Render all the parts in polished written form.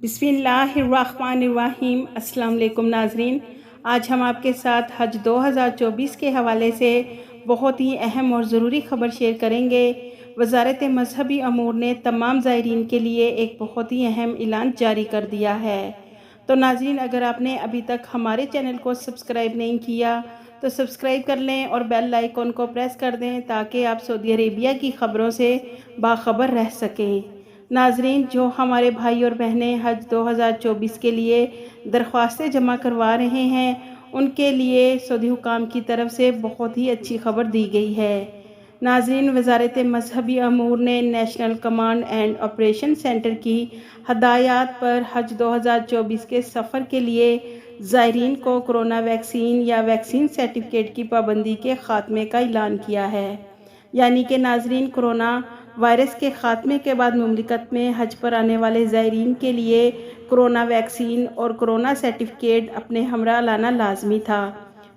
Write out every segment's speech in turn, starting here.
بسم اللہ الرحمن الرحیم۔ السلام علیکم ناظرین، آج ہم آپ کے ساتھ حج 2024 کے حوالے سے بہت ہی اہم اور ضروری خبر شیئر کریں گے۔ وزارت مذہبی امور نے تمام زائرین کے لیے ایک بہت ہی اہم اعلان جاری کر دیا ہے۔ تو ناظرین، اگر آپ نے ابھی تک ہمارے چینل کو سبسکرائب نہیں کیا تو سبسکرائب کر لیں اور بیل آئیکن کو پریس کر دیں تاکہ آپ سعودی عربیہ کی خبروں سے باخبر رہ سکیں۔ ناظرین، جو ہمارے بھائی اور بہنیں حج 2024 کے لیے درخواستیں جمع کروا رہے ہیں، ان کے لیے سعودی حکام کی طرف سے بہت ہی اچھی خبر دی گئی ہے۔ ناظرین، وزارت مذہبی امور نے national command and operation centre کی ہدایات پر حج 2024 کے سفر کے لیے زائرین کو کرونا ویکسین یا ویکسین سرٹیفکیٹ کی پابندی کے خاتمے کا اعلان کیا ہے۔ یعنی کہ ناظرین، کرونا وائرس کے خاتمے کے بعد مملکت میں حج پر آنے والے زائرین کے لیے کرونا ویکسین اور کرونا سرٹیفکیٹ اپنے ہمراہ لانا لازمی تھا،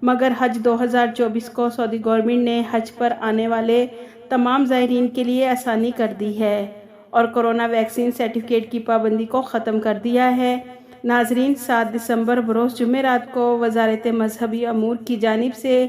مگر حج 2024 کو سعودی گورنمنٹ نے حج پر آنے والے تمام زائرین کے لیے آسانی کر دی ہے اور کرونا ویکسین سرٹیفکیٹ کی پابندی کو ختم کر دیا ہے۔ ناظرین، 7 دسمبر بروز جمعرات کو وزارت مذہبی امور کی جانب سے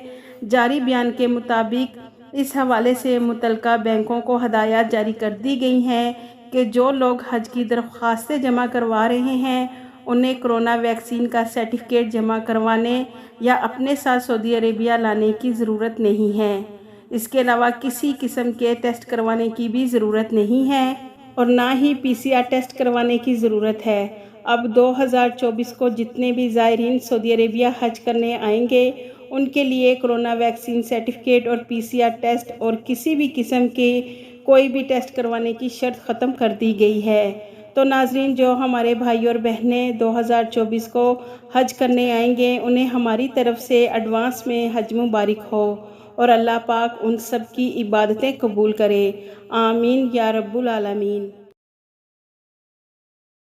جاری بیان کے مطابق اس حوالے سے متعلقہ بینکوں کو ہدایات جاری کر دی گئی ہیں کہ جو لوگ حج کی درخواستیں جمع کروا رہے ہیں انہیں کرونا ویکسین کا سرٹیفکیٹ جمع کروانے یا اپنے ساتھ سعودی عربیہ لانے کی ضرورت نہیں ہے۔ اس کے علاوہ کسی قسم کے ٹیسٹ کروانے کی بھی ضرورت نہیں ہے اور نہ ہی PCR ٹیسٹ کروانے کی ضرورت ہے۔ اب 2024 کو جتنے بھی زائرین سعودی عربیہ حج کرنے آئیں گے ان کے لیے کرونا ویکسین سرٹیفکیٹ اور PCR ٹیسٹ اور کسی بھی قسم کے کوئی بھی ٹیسٹ کروانے کی شرط ختم کر دی گئی ہے۔ تو ناظرین، جو ہمارے بھائی اور بہنیں 2024 کو حج کرنے آئیں گے انہیں ہماری طرف سے ایڈوانس میں حج مبارک ہو اور اللہ پاک ان سب کی عبادتیں قبول کرے۔ آمین یا رب العالمین۔